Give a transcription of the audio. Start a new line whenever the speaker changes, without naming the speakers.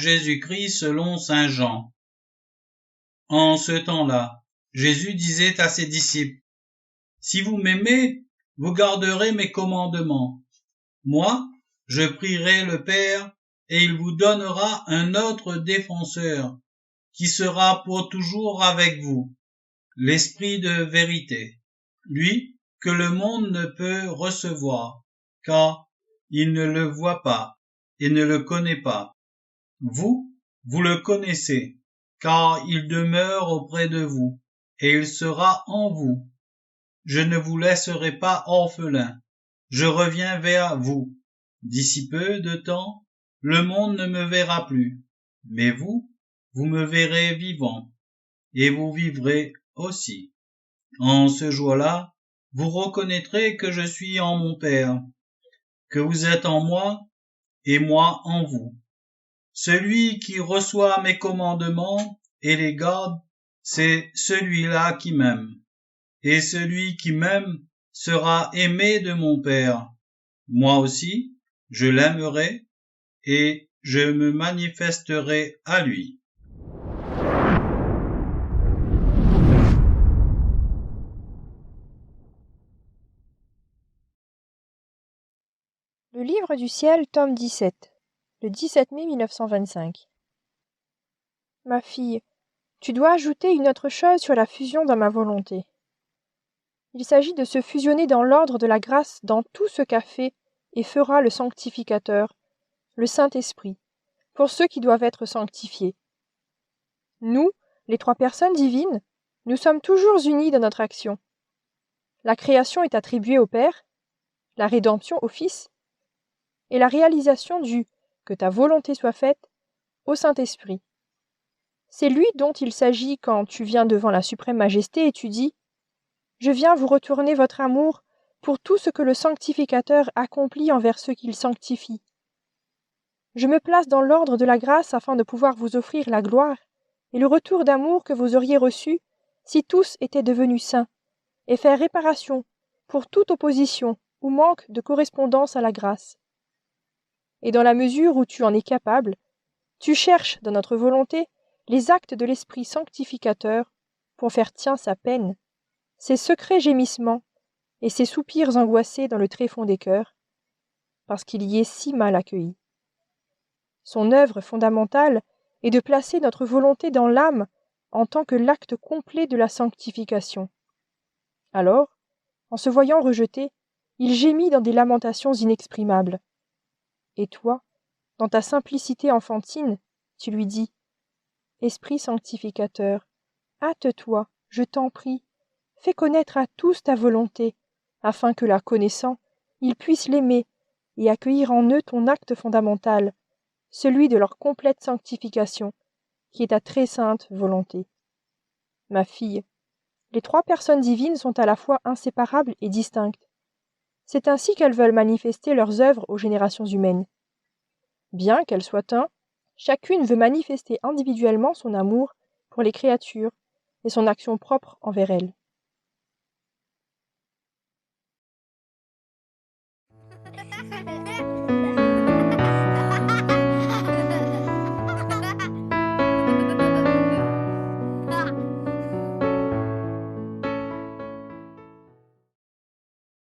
Jésus-Christ selon saint Jean. En ce temps-là, Jésus disait à ses disciples, « Si vous m'aimez, vous garderez mes commandements. Moi, je prierai le Père, et il vous donnera un autre défenseur, qui sera pour toujours avec vous, l'Esprit de vérité, lui que le monde ne peut recevoir, car il ne le voit pas et ne le connaît pas. Vous, vous le connaissez, car il demeure auprès de vous, et il sera en vous. Je ne vous laisserai pas orphelins, je reviens vers vous. D'ici peu de temps, le monde ne me verra plus, mais vous, vous me verrez vivant, et vous vivrez aussi. En ce jour-là, vous reconnaîtrez que je suis en mon Père, que vous êtes en moi, et moi en vous. Celui qui reçoit mes commandements et les garde, c'est celui-là qui m'aime. Et celui qui m'aime sera aimé de mon Père. Moi aussi, je l'aimerai et je me manifesterai à lui.
Le Livre du ciel, tome 17, le 17 mai 1925. Ma fille, tu dois ajouter une autre chose sur la fusion dans ma volonté. Il s'agit de se fusionner dans l'ordre de la grâce dans tout ce qu'a fait et fera le sanctificateur, le Saint-Esprit, pour ceux qui doivent être sanctifiés. Nous, les trois personnes divines, nous sommes toujours unis dans notre action. La création est attribuée au Père, la rédemption au Fils, et la réalisation du « que ta volonté soit faite » au Saint-Esprit. C'est lui dont il s'agit quand tu viens devant la suprême majesté et tu dis « Je viens vous retourner votre amour pour tout ce que le sanctificateur accomplit envers ceux qu'il sanctifie. Je me place dans l'ordre de la grâce afin de pouvoir vous offrir la gloire et le retour d'amour que vous auriez reçu si tous étaient devenus saints, et faire réparation pour toute opposition ou manque de correspondance à la grâce. Et dans la mesure où tu en es capable, tu cherches dans notre volonté les actes de l'Esprit sanctificateur pour faire tien sa peine, ses secrets gémissements et ses soupirs angoissés dans le tréfonds des cœurs, parce qu'il y est si mal accueilli. Son œuvre fondamentale est de placer notre volonté dans l'âme en tant que l'acte complet de la sanctification. Alors, en se voyant rejeté, il gémit dans des lamentations inexprimables. Et toi, dans ta simplicité enfantine, tu lui dis « Esprit sanctificateur, hâte-toi, je t'en prie, fais connaître à tous ta volonté, afin que la connaissant, ils puissent l'aimer et accueillir en eux ton acte fondamental, celui de leur complète sanctification, qui est ta très sainte volonté. Ma fille, les trois personnes divines sont à la fois inséparables et distinctes. C'est ainsi qu'elles veulent manifester leurs œuvres aux générations humaines. Bien qu'elles soient un, chacune veut manifester individuellement son amour pour les créatures et son action propre envers elles.